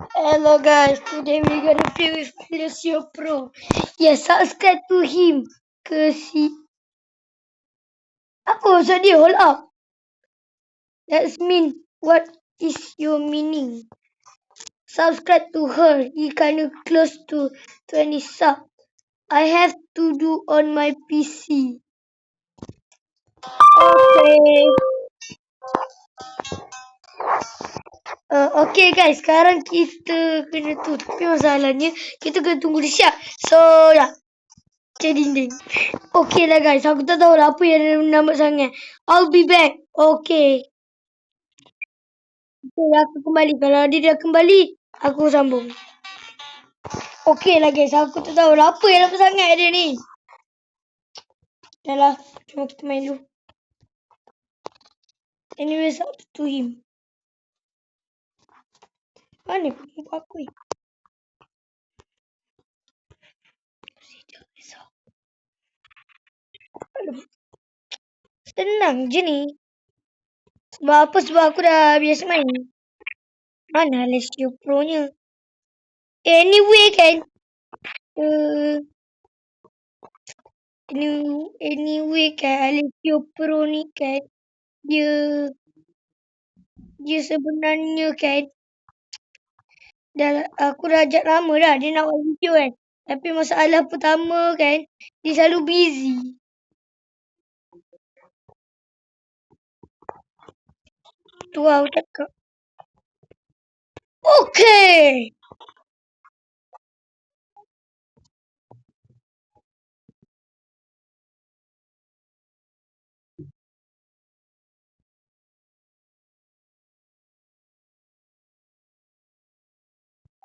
Hello guys, today we're gonna play with Lucio Pro. Yes, subscribe to him. Kasi apa usah dia hold up? That's mean what is your meaning? Subscribe to her. He kinda close to 20 sub. I have to do on my PC. Okay. Okay guys, sekarang kita kena tu. Tapi masalahnya kita kena tunggu dia siap. So ya. Okay, dinding. Okay lah guys, aku tak tahu lah apa yang lambat sangat. I'll be back. Okay. Okay, aku kembali. Kalau dia dah kembali, aku sambung. Okay lah guys, aku tak tahu lah apa yang lambat sangat dia ni. Dah lah, cuma kita main dulu. Anyways, up to him. Mana buku aku ni? Senang je ni. Sebab apa? Sebab aku dah biasa main. Mana Alessio Pro nya? Anyway kan. Anyway kan Alessio Pro ni kan. Dia sebenarnya kan. Aku dah ajak lama dah dia nak buat video kan. Tapi masalah pertama kan. Dia selalu busy. Tu lah aku cakap. Okay.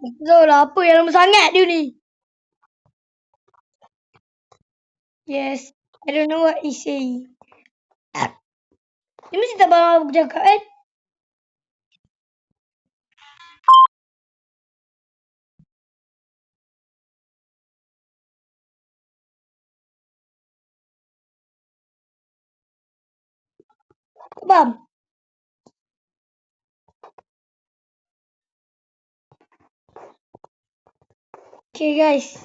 Aku tahu lah apa yang lama sangat dia ni. Yes. I don't know what he's saying. Dia mesti tak faham aku cakap kan. Tak faham. Okay guys.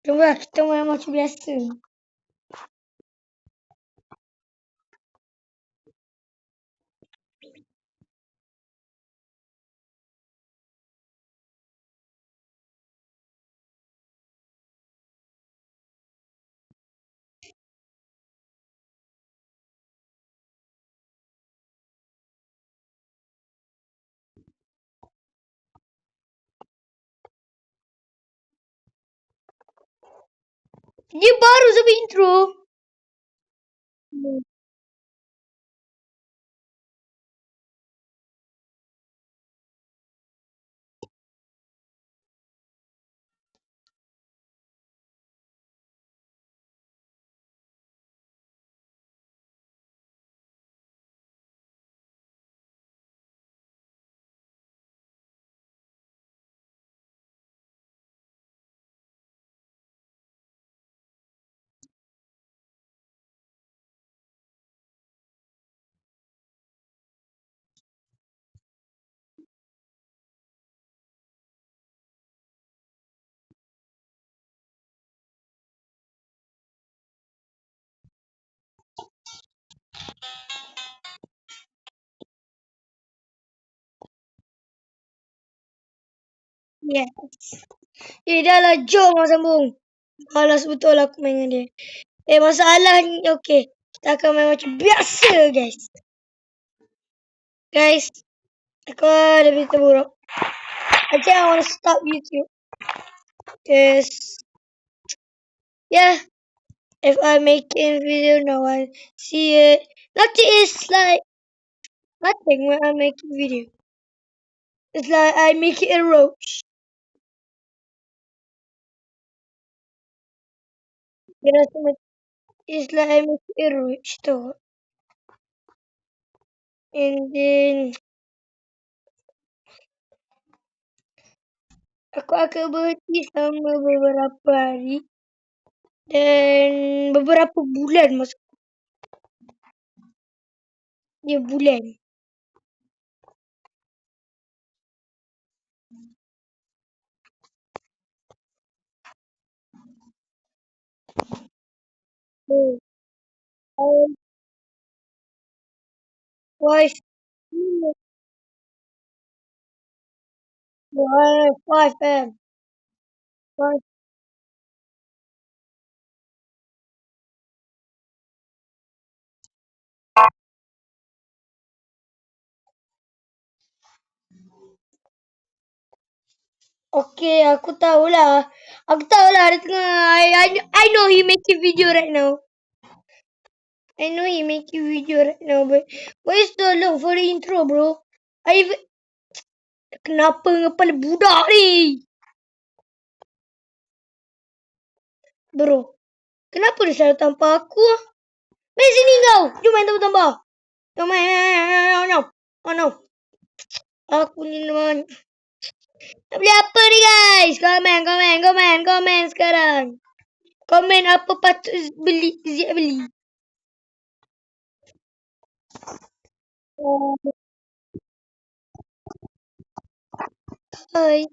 Jomlah kita main macam biasa. Dia baru sampai intro. Yes. Dah lah, jom lah sambung. Malas betul aku main dengan dia. Masalahnya, okay. Kita akan main macam biasa, guys. Guys, aku ada berita buruk. I think I want to stop YouTube. Because, yeah, if I'm making video now, I see it. Nothing is like, nothing when I'm making video. It's like I make it a roach. It's like I make it a roach too. And then, aku akan berhenti selama beberapa hari. Dan beberapa bulan maksud. Dia bulan. Um, Wife, 5 Five. Okay, aku tahulah. Aku tahulah dia tengah. I know he making video right now. I know he making video right now, but what is the look for the intro, bro? I even, kenapa kepala budak ni? Bro, kenapa dia selalu tanpa aku? Main sini kau. Jom main tambah-tambah. Jom main. Oh no. Oh no. Aku ni memang. Nak beli apa ni guys? Komen sekarang. Komen apa patut Zia beli. Hai.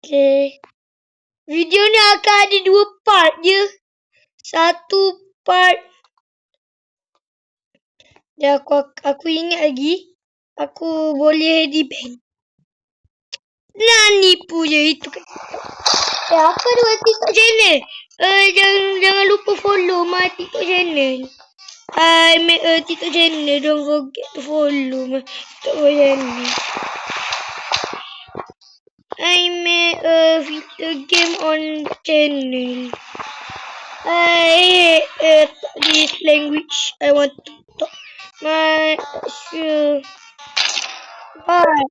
Okay. Video ni akan ada 2 part je. Satu part. Ya, aku ingat lagi. Aku boleh di ban. Nah, nipu je itu kan. Apa dua TikTok channel? Jangan lupa follow my TikTok channel. I make a TikTok channel. Don't forget to follow my TikTok channel. I make a video game on channel. I hate this language. I want to talk my sure. Bye.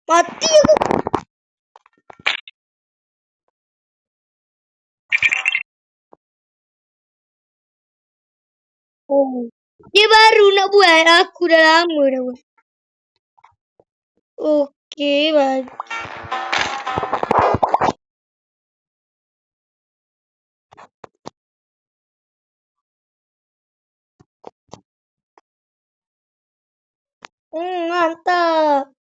Mati aku. Oh. Dia baru nak buat. Aku dah lama dah buat. Okey, bye. Mantap.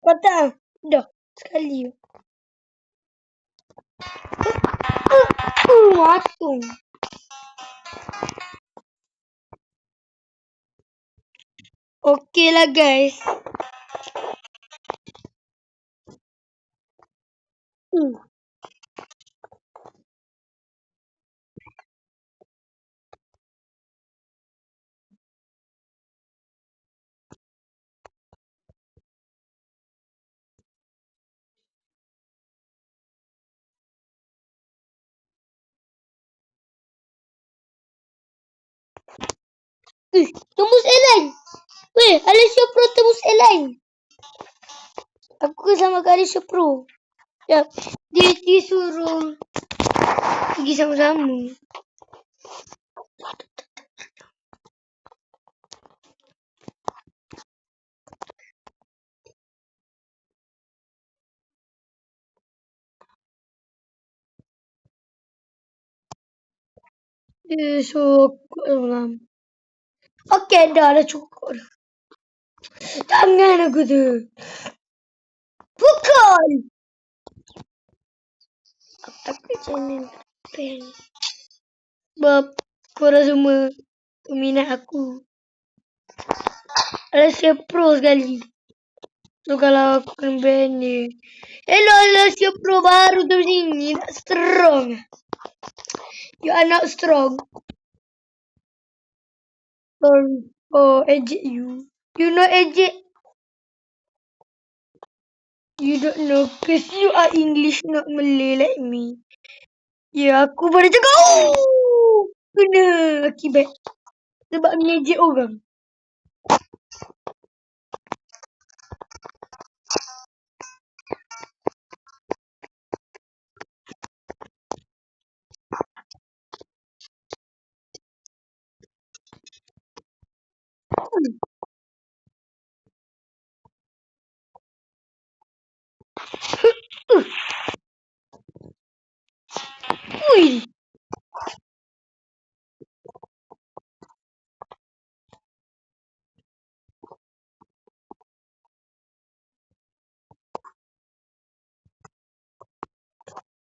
Mantap. Dah. Sekali. Matung. Okey lah guys. Tembus airline. Weh, Alicia Pro tembus airline. Aku sama kak Alicia Pro. Ya, dia suruh pergi sama-sama. Dia suruh sama-sama. Okey, dah cukup. Tangan aku tu. Pukul. Aku takut channel pen. Sebab korang semua peminat aku. Alicia Pro sekali. So kalau aku kena ban dia. Hello Alicia Pro baru tu sini. Nak strong. You are not strong. Sorry. Oh, ejek you. You know ejek. You don't know because you are English not Malay like me. Ya, aku baru cakap. Oh! Kena akibat. Sebab mengejek orang. Ui.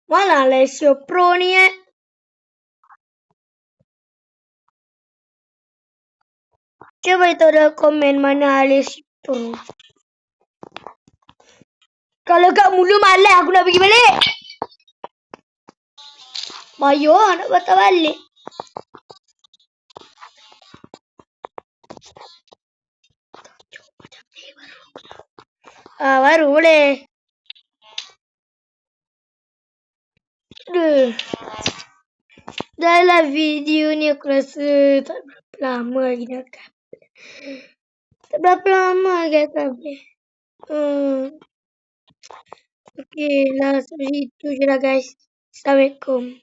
Mana Alessio Pro ni Cuba tahu dalam komen mana Alessio Pro. Kalau kat mula malas aku nak pergi balik. Bayar nak patah balik. Baru boleh. Aduh. Dalam video ni aku rasa tak berapa lama lagi nak upload. Tak berapa lama lagi nak upload. Okay lah, sampai situ je lah guys. Assalamualaikum.